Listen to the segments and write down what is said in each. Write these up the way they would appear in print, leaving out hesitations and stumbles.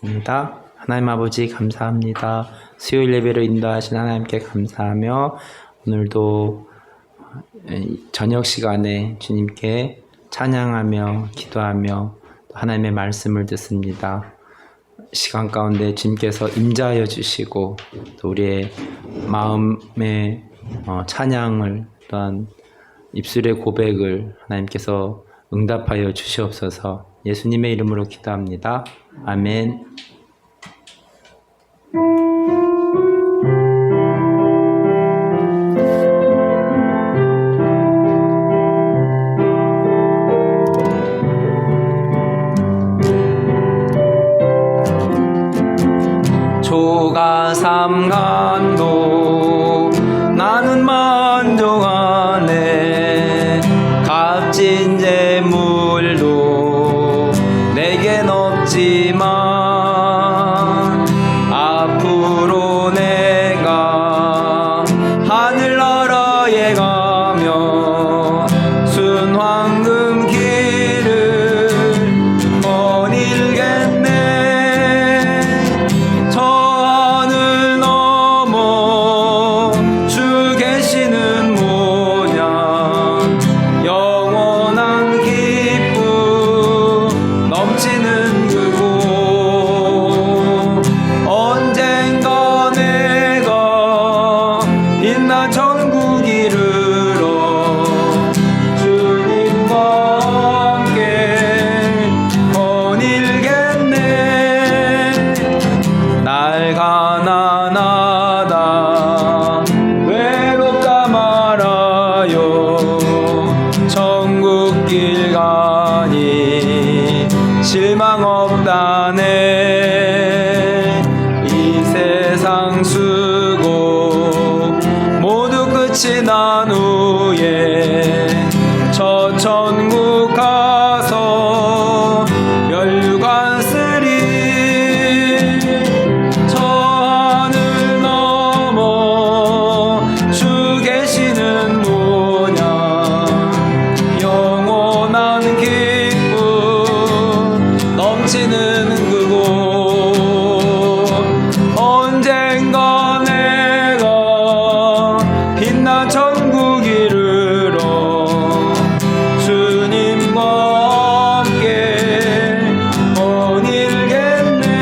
입니다. 하나님 아버지 감사합니다. 수요일 예배로 인도하신 하나님께 감사하며 오늘도 저녁 시간에 주님께 찬양하며 기도하며 하나님의 말씀을 듣습니다. 시간 가운데 주님께서 임자하여 주시고 또 우리의 마음의 찬양을 또한 입술의 고백을 하나님께서 응답하여 주시옵소서. 예수님의 이름으로 기도합니다. 아멘. 조가 삼간도 나는 만족하네. 값진 재물도 내겐 없지만 앞으로 내가 하늘나라에 가며 순황금 길을 거닐겠네. 저 하늘 넘어 주 계시는 모양 영원한 기쁨 넘치는 그곳. 언젠가 내가 빛난 천국 이르러 주님과 함께 거닐겠네. 날 가난하다 외롭다 말아요. 천국 길 가니 실망 없다네. 이 세상 수고 모두 끝이 난 후에 저 천국 가서 멸관 쓰리. 저 하늘 넘어 주 계시는 모양 영원한 기쁨 넘치는 그곳. 언젠가 내가 빛난 천국 이르러 주님과 함께 거닐겠네.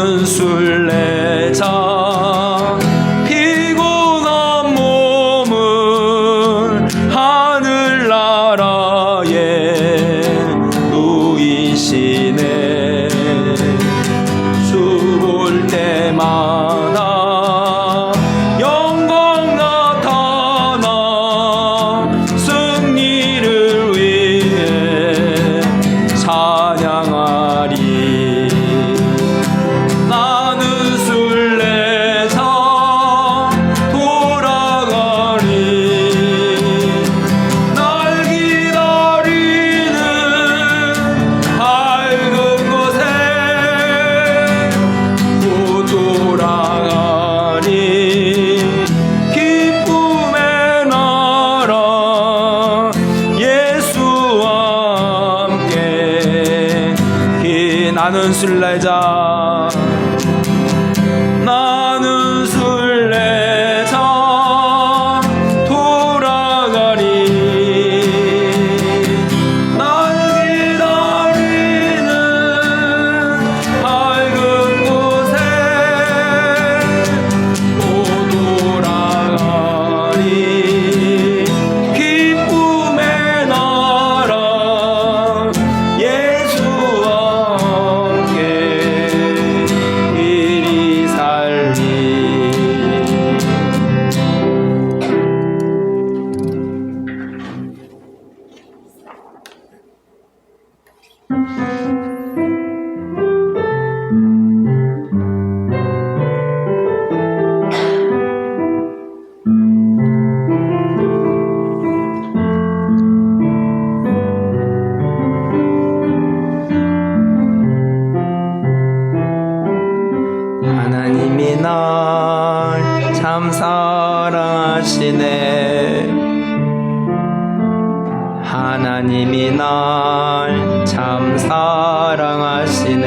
나는 순례자 피곤한 몸을 하늘나라에 누이시네. 죽을 때마다 영광 나타나 승리를 위해 찬양하리. 나는 순례자 돌아가리. 날 기다리는 밝은 곳에 또 돌아가리. 기쁨의 나라 예수와 함께. 나는 순례자 나는 순례자 돌아가리. 날 기다리는 밝은 곳에 또 돌아가리. 기쁨의 나라 예수와 함께 이리 살리. 하나님이 날 참 사랑하시네. 하나님이 날 참 사랑하시네.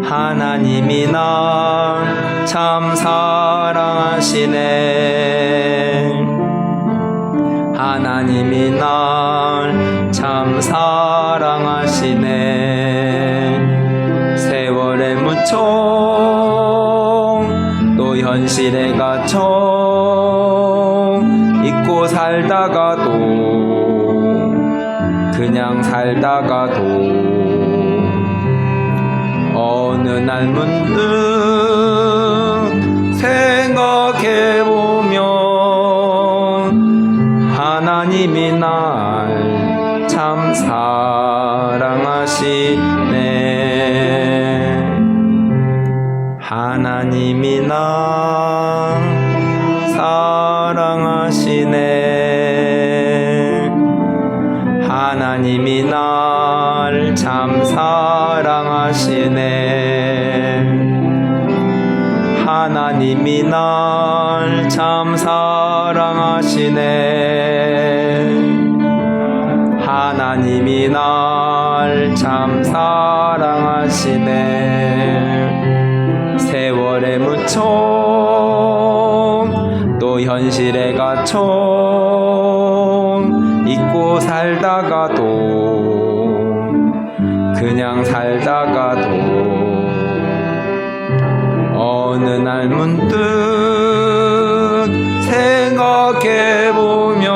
하나님이 날 참 사랑하시네. 하나님이 날 참 사랑하시네. 세월에 묻혀 또 현실에 갇혀 잊고 살다가도 그냥 살다가도 어느 날 문득 생각해보면 하나님이 날 참 사랑하시네. 하나님이 날 사랑하시네. 하나님이 날 참 사랑하시네. 하나님이 날 참 사랑하시네. 하나님이 날 참 사랑하시네. 세월에 묻혀 또 현실에 갇혀 잊고 살다가도 그냥 살다가도 어느 날 문득 생각해보면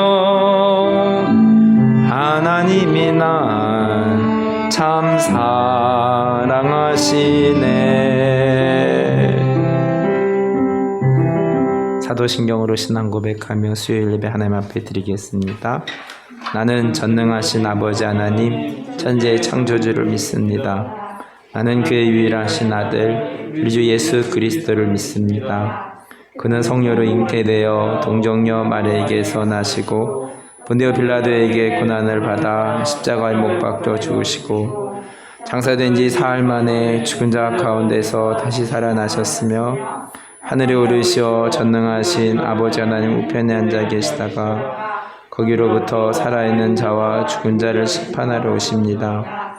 하나님이 날 참 사랑하시네. 사도신경으로 신앙 고백하며 수요일 예배 하나님 앞에 드리겠습니다. 나는 전능하신 아버지 하나님 천지의 창조주를 믿습니다. 나는 그의 유일하신 아들 우리 주 예수 그리스도를 믿습니다. 그는 성녀로 잉태되어 동정녀 마리아에게서 나시고 본디오 빌라도에게 고난을 받아 십자가에 못 박혀 죽으시고 장사된 지 사흘 만에 죽은 자 가운데서 다시 살아나셨으며 하늘에 오르시어 전능하신 아버지 하나님 우편에 앉아 계시다가 거기로부터 살아있는 자와 죽은 자를 심판하러 오십니다.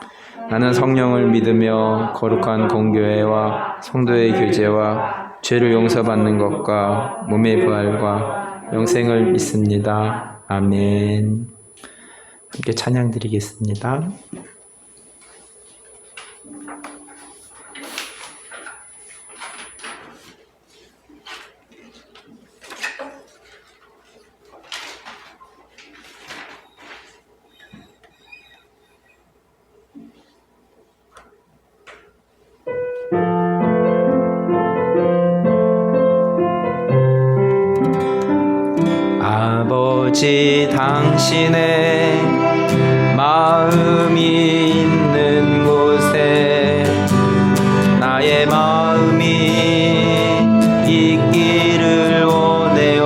나는 성령을 믿으며 거룩한 공교회와 성도의 교제와 죄를 용서받는 것과 몸의 부활과 영생을 믿습니다. 아멘. 함께 찬양 드리겠습니다. 아버지 당신의 마음이 있는 곳에 나의 마음이 있기를 원해요.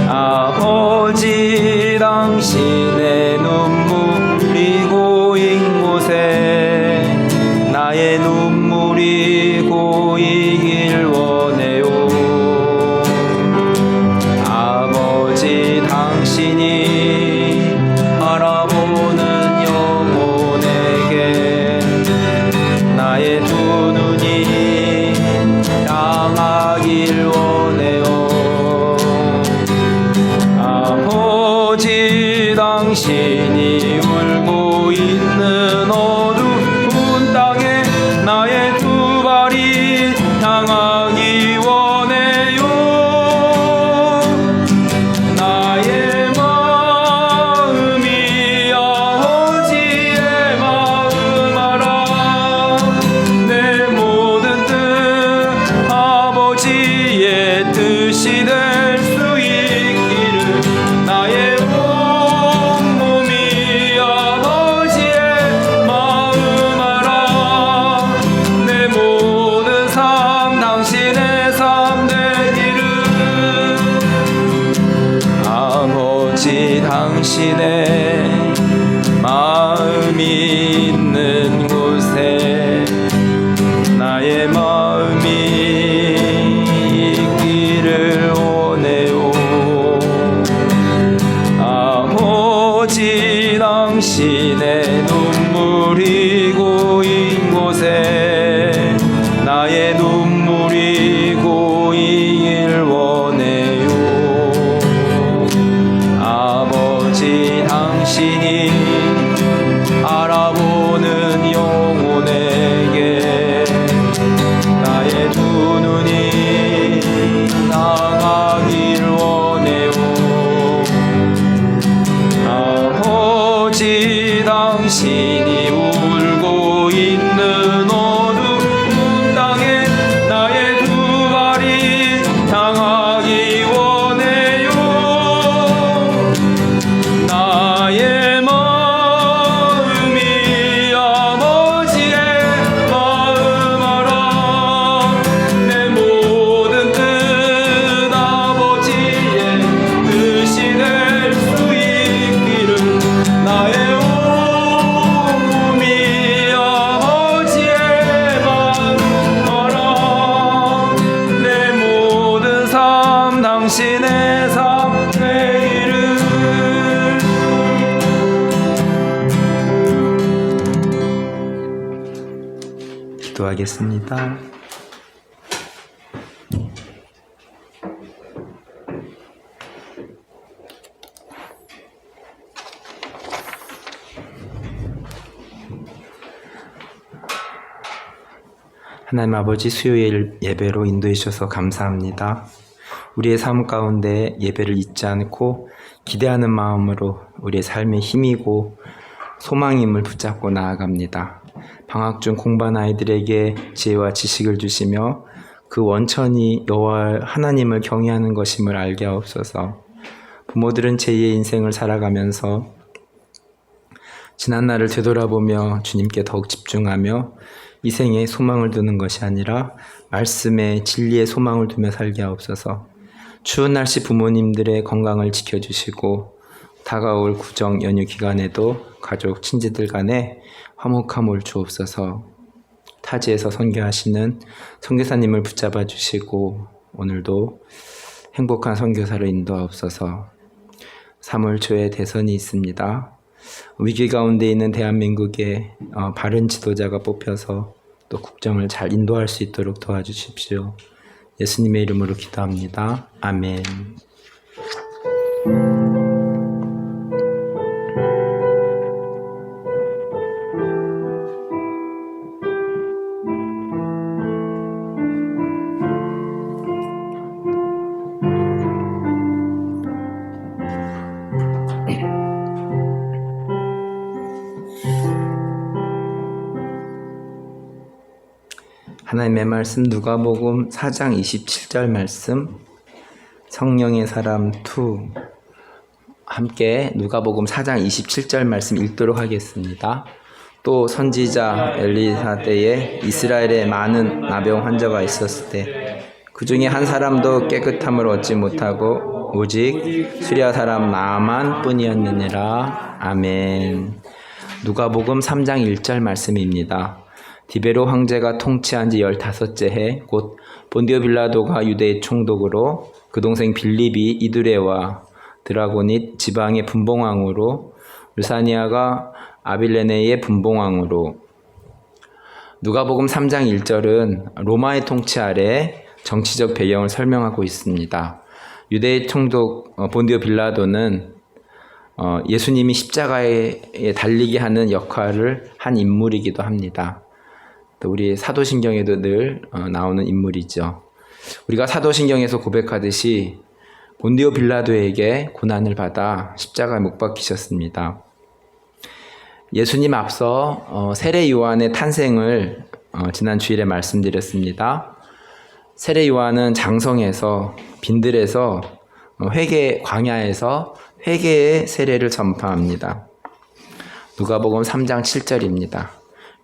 아버지 당신의 눈물이 고인 곳에 나의 눈물이 고이길 원해요. 아버지 당신이 바라보는 영혼에게 나의 두 눈이 향하길 원해요. 아버지 당신이 울고 있는 어두운 땅에 나의 두 발이 향하기 원해요. 나의 마음이 아버지의 마음 알아. 내 모든 뜻 아버지의 뜻이 될 수 있기를. 나의 온몸이 아버지의 마음 알아. 내 모든 삶 당신의 삶 되기를. 아버지 당신의 마음이 있는 곳에 나의 마음이 있기를 원해요. 아버지 당신의 눈물이 고인 곳에 나의 눈물이 고이길 원해요. 아버지 당신이 알아보는 영혼에게 나의 두 눈이 향하길 원해요. 아버지 당신이 울고 있는 어두운 땅에 나의 두 발이 향하기 원해요. 나의 마음이 아버지의 마음 알아. 내 모든 뜻 아버지의 뜻이 될 수 있기를. 나의 온몸이 아버지의 마음 알아. 내 모든 삶 당신의 삶 되기를. 기도하겠습니다. 하나님 아버지, 수요일 예배로 인도해 주셔서 감사합니다. 우리의 삶 가운데 예배를 잊지 않고 기대하는 마음으로 우리의 삶의 힘이고 소망임을 붙잡고 나아갑니다. 방학 중 공부한 아이들에게 지혜와 지식을 주시며 그 원천이 여호와 하나님을 경외하는 것임을 알게 하옵소서. 부모들은 제2의 인생을 살아가면서 지난 날을 되돌아보며 주님께 더욱 집중하며 이 생에 소망을 두는 것이 아니라 말씀에 진리의 소망을 두며 살게 하옵소서. 추운 날씨 부모님들의 건강을 지켜주시고 다가올 구정 연휴 기간에도 가족 친지들 간에 화목함을 주옵소서. 타지에서 선교하시는 선교사님을 붙잡아 주시고 오늘도 행복한 선교사로 인도하옵소서. 3월 초에 대선이 있습니다. 위기 가운데 있는 대한민국에 바른 지도자가 뽑혀서 또 국정을 잘 인도할 수 있도록 도와주십시오. 예수님의 이름으로 기도합니다. 아멘. 하나님의 말씀 누가복음 4장 27절 말씀 성령의 사람 2 함께 누가복음 4장 27절 말씀 읽도록 하겠습니다. 또 선지자 엘리사 때에 이스라엘에 많은 나병 환자가 있었을 때 그 중에 한 사람도 깨끗함을 얻지 못하고 오직 수리아 사람 나아만 뿐이었느니라. 아멘. 누가복음 3장 1절 말씀입니다. 디베로 황제가 통치한 지 15째 해 곧 본디오 빌라도가 유대의 총독으로 그 동생 빌립이 이두레와 드라고닛 지방의 분봉왕으로 루사니아가 아빌레네의 분봉왕으로. 누가복음 3장 1절은 로마의 통치 아래 정치적 배경을 설명하고 있습니다. 유대의 총독 본디오 빌라도는 예수님이 십자가에 달리게 하는 역할을 한 인물이기도 합니다. 또 우리 사도신경에도 늘 나오는 인물이죠. 우리가 사도신경에서 고백하듯이 본디오 빌라도에게 고난을 받아 십자가에 못 박히셨습니다. 예수님 앞서 세례 요한의 탄생을 지난 주일에 말씀드렸습니다. 세례 요한은 장성에서 빈들에서 광야에서 회개의 세례를 전파합니다. 누가복음 3장 7절입니다.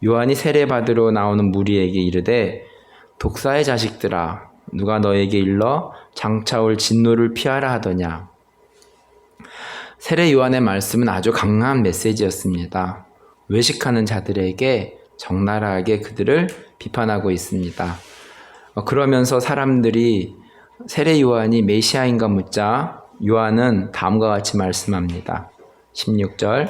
요한이 세례받으러 나오는 무리에게 이르되 독사의 자식들아 누가 너에게 일러 장차올 진노를 피하라 하더냐. 세례 요한의 말씀은 아주 강한 메시지였습니다. 외식하는 자들에게 적나라하게 그들을 비판하고 있습니다. 그러면서 사람들이 세례 요한이 메시아인가 묻자 요한은 다음과 같이 말씀합니다. 16절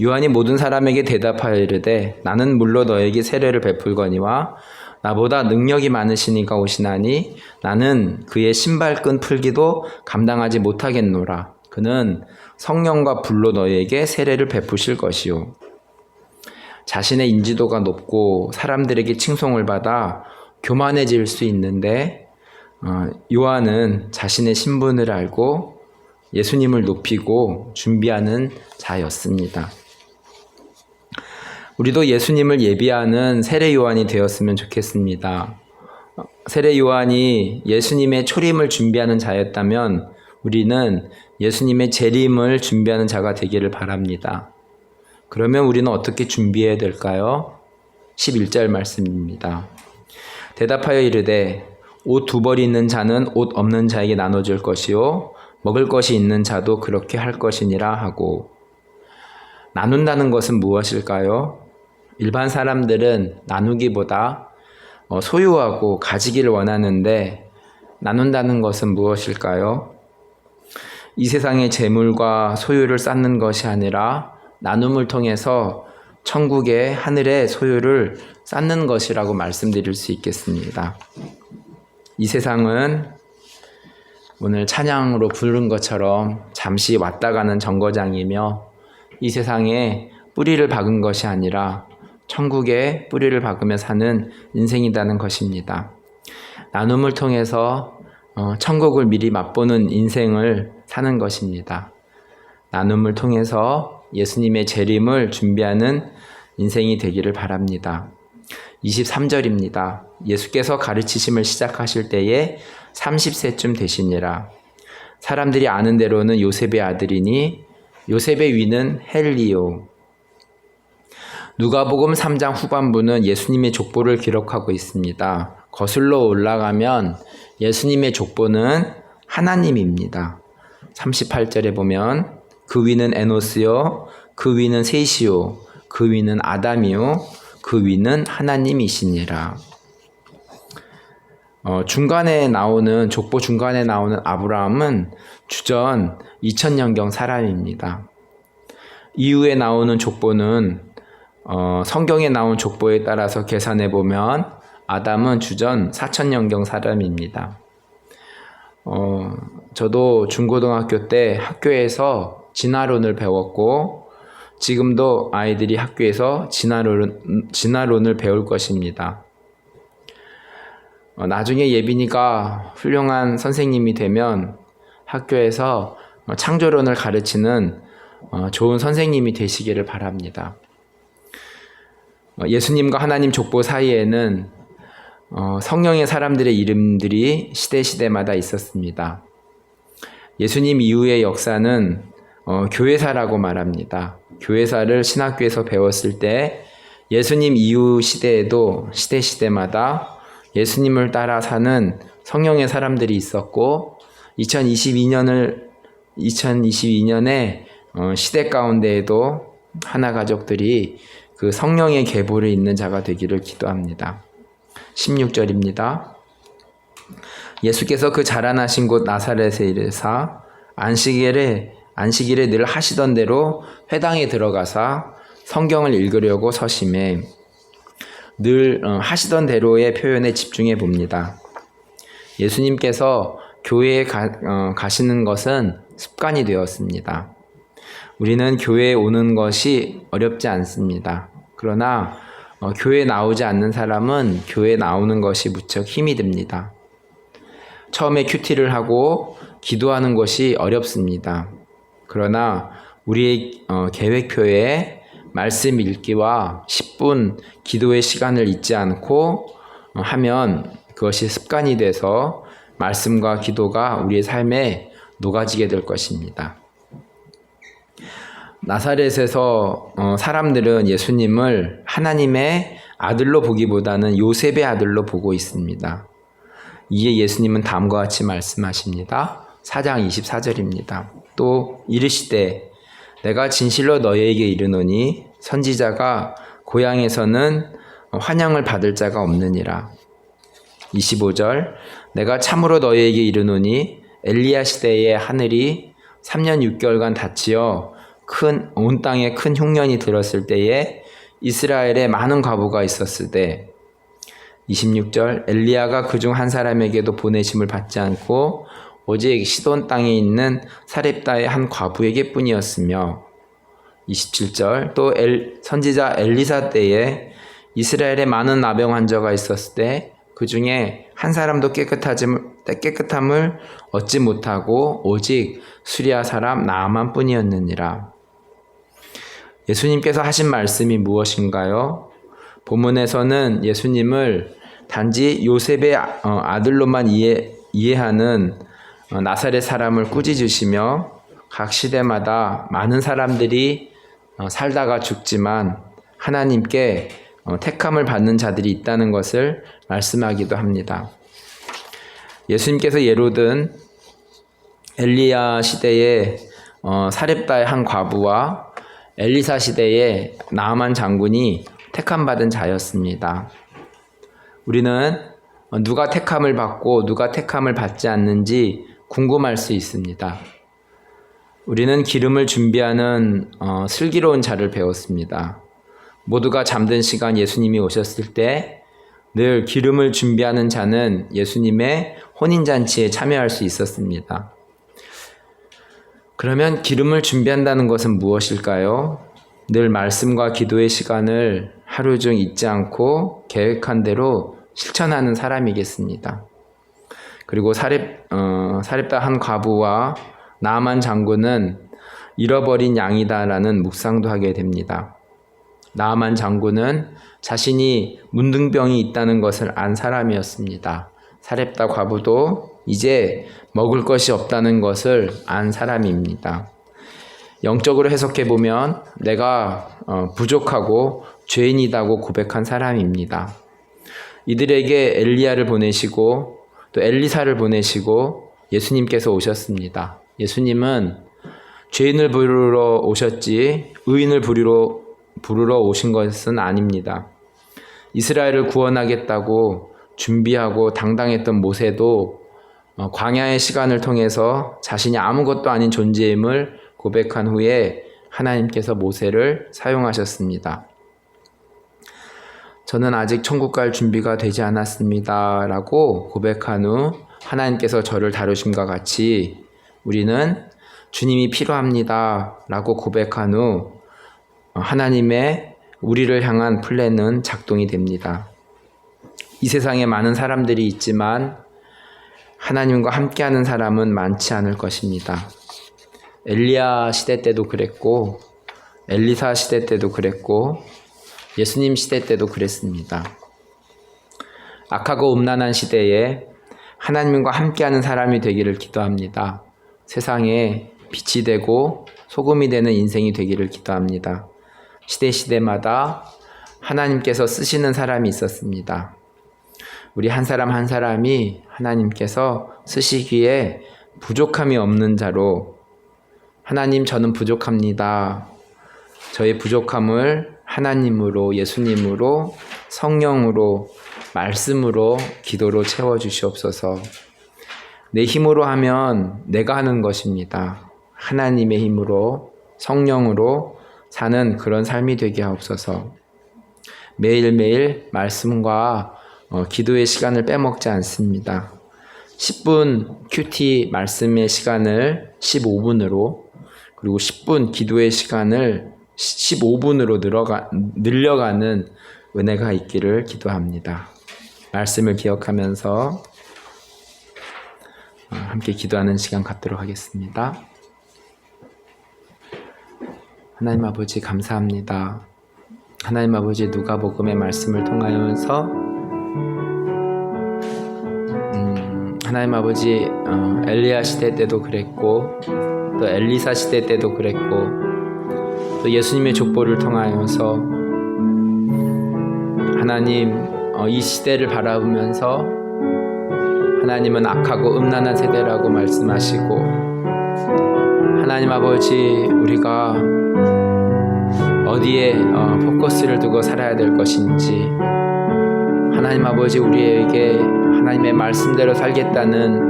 요한이 모든 사람에게 대답하여 이르되 나는 물로 너에게 세례를 베풀거니와 나보다 능력이 많으시니가 오시나니 나는 그의 신발끈 풀기도 감당하지 못하겠노라. 그는 성령과 불로 너희에게 세례를 베푸실 것이요. 자신의 인지도가 높고 사람들에게 칭송을 받아 교만해질 수 있는데 요한은 자신의 신분을 알고 예수님을 높이고 준비하는 자였습니다. 우리도 예수님을 예비하는 세례 요한이 되었으면 좋겠습니다. 세례 요한이 예수님의 초림을 준비하는 자였다면 우리는 예수님의 재림을 준비하는 자가 되기를 바랍니다. 그러면 우리는 어떻게 준비해야 될까요? 11절 말씀입니다. 대답하여 이르되 옷 2벌이 있는 자는 옷 없는 자에게 나눠줄 것이요 먹을 것이 있는 자도 그렇게 할 것이니라 하고. 나눈다는 것은 무엇일까요? 일반 사람들은 나누기보다 소유하고 가지기를 원하는데 나눈다는 것은 무엇일까요? 이 세상의 재물과 소유를 쌓는 것이 아니라 나눔을 통해서 천국의 하늘의 소유를 쌓는 것이라고 말씀드릴 수 있겠습니다. 이 세상은 오늘 찬양으로 부른 것처럼 잠시 왔다 가는 정거장이며 이 세상에 뿌리를 박은 것이 아니라 천국에 뿌리를 박으며 사는 인생이라는 것입니다. 나눔을 통해서 천국을 미리 맛보는 인생을 사는 것입니다. 나눔을 통해서 예수님의 재림을 준비하는 인생이 되기를 바랍니다. 23절입니다. 예수께서 가르치심을 시작하실 때에 30세쯤 되시니라. 사람들이 아는 대로는 요셉의 아들이니 요셉의 위는 헬리오. 누가복음 3장 후반부는 예수님의 족보를 기록하고 있습니다. 거슬러 올라가면 예수님의 족보는 하나님입니다. 38절에 보면 그 위는 에노스요, 그 위는 셋이요, 그 위는 아담이요, 그 위는 하나님이시니라. 족보 중간에 나오는 아브라함은 주전 2000년경 사람입니다. 이후에 나오는 족보는 성경에 나온 족보에 따라서 계산해 보면 아담은 주전 4000년경 사람입니다. 저도 중고등학교 때 학교에서 진화론을 배웠고 지금도 아이들이 학교에서 진화론을 배울 것입니다. 나중에 예빈이가 훌륭한 선생님이 되면 학교에서 창조론을 가르치는 좋은 선생님이 되시기를 바랍니다. 예수님과 하나님 족보 사이에는 성령의 사람들의 이름들이 시대마다 있었습니다. 예수님 이후의 역사는 교회사라고 말합니다. 교회사를 신학교에서 배웠을 때 예수님 이후 시대에도 시대마다 예수님을 따라 사는 성령의 사람들이 있었고 2022년에 시대 가운데에도 하나 가족들이 그 성령의 계보를 잇는 자가 되기를 기도합니다. 16절입니다. 예수께서 그 자라나신 곳 나사렛에 이르사 안식일에 늘 하시던 대로 회당에 들어가사 성경을 읽으려고 서심해. 늘 하시던 대로의 표현에 집중해 봅니다. 예수님께서 교회에 가시는 것은 습관이 되었습니다. 우리는 교회에 오는 것이 어렵지 않습니다. 그러나 교회에 나오지 않는 사람은 교회에 나오는 것이 무척 힘이 듭니다. 처음에 큐티를 하고 기도하는 것이 어렵습니다. 그러나 우리의 계획표에 말씀 읽기와 10분 기도의 시간을 잊지 않고 하면 그것이 습관이 돼서 말씀과 기도가 우리의 삶에 녹아지게 될 것입니다. 나사렛에서 사람들은 예수님을 하나님의 아들로 보기보다는 요셉의 아들로 보고 있습니다. 이에 예수님은 다음과 같이 말씀하십니다. 4장 24절입니다. 또 이르시되 내가 진실로 너희에게 이르노니 선지자가 고향에서는 환영을 받을 자가 없느니라. 25절 내가 참으로 너희에게 이르노니 엘리야 시대에 하늘이 3년 6개월간 닫히어 온 땅에 큰 흉년이 들었을 때에 이스라엘에 많은 과부가 있었을 때 26절 엘리야가 그중 한 사람에게도 보내심을 받지 않고 오직 시돈 땅에 있는 사렙다의 한 과부에게 뿐이었으며 27절 또 선지자 엘리사 때에 이스라엘에 많은 나병 환자가 있었을 때 그 중에 한 사람도 깨끗함을 얻지 못하고 오직 수리아 사람 나아만 뿐이었느니라. 예수님께서 하신 말씀이 무엇인가요? 본문에서는 예수님을 단지 요셉의 아들로만 이해하는 나사렛 사람을 꾸짖으시며 각 시대마다 많은 사람들이 살다가 죽지만 하나님께 택함을 받는 자들이 있다는 것을 말씀하기도 합니다. 예수님께서 예로 든 엘리야 시대에 사렙다의 한 과부와 엘리사 시대에 나아만 장군이 택함 받은 자였습니다. 우리는 누가 택함을 받고 누가 택함을 받지 않는지 궁금할 수 있습니다. 우리는 기름을 준비하는 슬기로운 자를 배웠습니다. 모두가 잠든 시간 예수님이 오셨을 때 늘 기름을 준비하는 자는 예수님의 혼인잔치에 참여할 수 있었습니다. 그러면 기름을 준비한다는 것은 무엇일까요? 늘 말씀과 기도의 시간을 하루 중 잊지 않고 계획한 대로 실천하는 사람이겠습니다. 그리고 사렙다 한 과부와 나아만 장군은 잃어버린 양이다라는 묵상도 하게 됩니다. 나아만 장군은 자신이 문둥병이 있다는 것을 안 사람이었습니다. 사렙다 과부도 이제 먹을 것이 없다는 것을 안 사람입니다. 영적으로 해석해보면 내가 부족하고 죄인이다고 고백한 사람입니다. 이들에게 엘리야를 보내시고 또 엘리사를 보내시고 예수님께서 오셨습니다. 예수님은 죄인을 부르러 오셨지 의인을 부르러 오신 것은 아닙니다. 이스라엘을 구원하겠다고 준비하고 당당했던 모세도 광야의 시간을 통해서 자신이 아무것도 아닌 존재임을 고백한 후에 하나님께서 모세를 사용하셨습니다. 저는 아직 천국 갈 준비가 되지 않았습니다 라고 고백한 후 하나님께서 저를 다루심과 같이 우리는 주님이 필요합니다 라고 고백한 후 하나님의 우리를 향한 플랜은 작동이 됩니다. 이 세상에 많은 사람들이 있지만 하나님과 함께하는 사람은 많지 않을 것입니다. 엘리야 시대 때도 그랬고 엘리사 시대 때도 그랬고 예수님 시대 때도 그랬습니다. 악하고 음란한 시대에 하나님과 함께하는 사람이 되기를 기도합니다. 세상에 빛이 되고 소금이 되는 인생이 되기를 기도합니다. 시대마다 하나님께서 쓰시는 사람이 있었습니다. 우리 한 사람 한 사람이 하나님께서 쓰시기에 부족함이 없는 자로, 하나님 저는 부족합니다. 저의 부족함을 하나님으로, 예수님으로, 성령으로, 말씀으로, 기도로 채워주시옵소서. 내 힘으로 하면 내가 하는 것입니다. 하나님의 힘으로, 성령으로 사는 그런 삶이 되게 하옵소서. 매일매일 말씀과 기도의 시간을 빼먹지 않습니다. 10분 큐티 말씀의 시간을 15분으로, 그리고 10분 기도의 시간을 15분으로 늘려가는 은혜가 있기를 기도합니다. 말씀을 기억하면서 함께 기도하는 시간 갖도록 하겠습니다. 하나님 아버지 감사합니다. 하나님 아버지 누가복음의 말씀을 통하여서 하나님 아버지 엘리야 시대 때도 그랬고 또 엘리사 시대 때도 그랬고 또 예수님의 족보를 통하여서 하나님 이 시대를 바라보면서 하나님은 악하고 음란한 세대라고 말씀하시고, 하나님 아버지 우리가 어디에 포커스를 두고 살아야 될 것인지, 하나님 아버지 우리에게 하나님의 말씀대로 살겠다는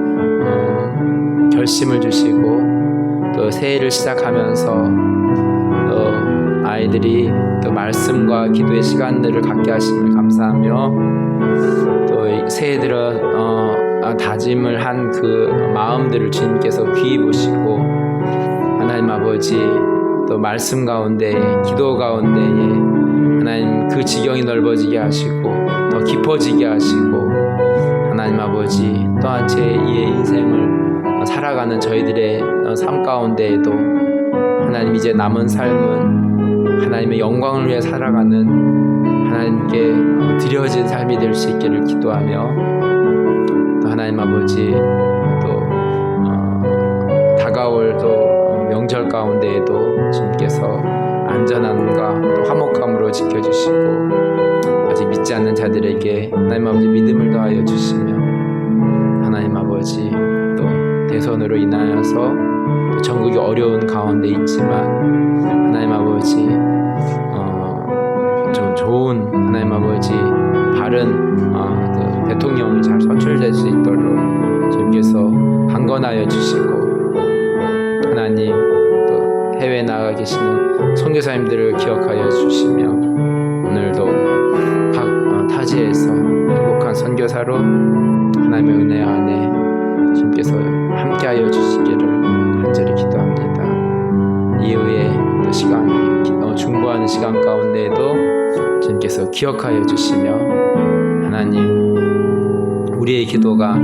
결심을 주시고, 또 새해를 시작하면서 또 아이들이 또 말씀과 기도의 시간들을 갖게 하심을 감사하며, 또 새해 들어 다짐을 한 그 마음들을 주님께서 귀히 보시고, 하나님 아버지 또 말씀 가운데, 기도 가운데에 하나님 그 지경이 넓어지게 하시고 더 깊어지게 하시고, 하나님 아버지 또한 제2의 인생을 살아가는 저희들의 삶 가운데에도 하나님 이제 남은 삶은 하나님의 영광을 위해 살아가는 하나님께 드려진 삶이 될 수 있기를 기도하며, 또 하나님 아버지 또 다가올 또 명절 가운데에도 주님께서 안전함과 또 화목함으로 지켜주시고, 아직 믿지 않는 자들에게 하나님 아버지 믿음을 더하여 주시며, 하나님 아버지 또 대선으로 인하여서 또 전국이 어려운 가운데 있지만 하나님 아버지 좀 좋은 하나님 아버지 바른 대통령이 잘 선출될 수 있도록 주님께서 강건하여 주시고, 하나님 또 해외에 나가 계시는 선교사님들을 기억하여 주시며, 오늘도 각 타지에서 행복한 선교사로 하나님의 은혜 안에 주님께서 함께하여 주시기를 간절히 기도합니다. 이후에 또 시간 중보하는 시간 가운데에도 주님께서 기억하여 주시며, 하나님 우리의 기도가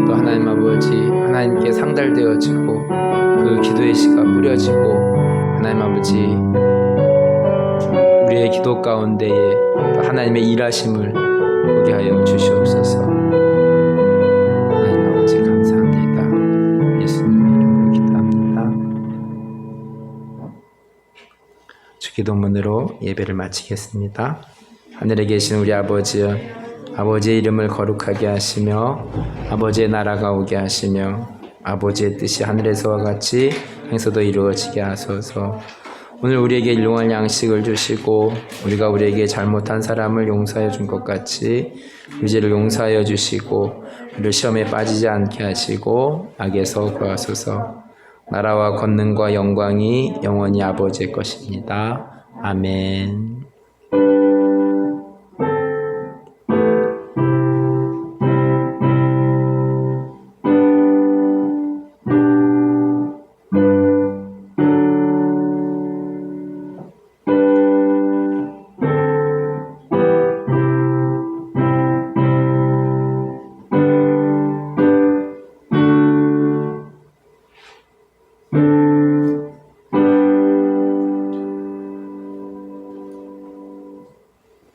또 하나님 아버지 하나님께 상달되어지고 그 기도의 씨가 뿌려지고, 하나님 아버지 우리의 기도 가운데에 또 하나님의 일하심을 보게 하여 주시옵소서. 하나님 아버지 감사합니다. 예수님의 이름으로 기도합니다. 주기도문으로 예배를 마치겠습니다. 하늘에 계신 우리 아버지여, 아버지의 이름을 거룩하게 하시며 아버지의 나라가 오게 하시며 아버지의 뜻이 하늘에서와 같이 땅에서도 이루어지게 하소서. 오늘 우리에게 일용할 양식을 주시고, 우리가 우리에게 잘못한 사람을 용서해 준 것 같이 우리 죄를 용서하여 주시고, 우리를 시험에 빠지지 않게 하시고 악에서 구하소서. 나라와 권능과 영광이 영원히 아버지의 것입니다. 아멘.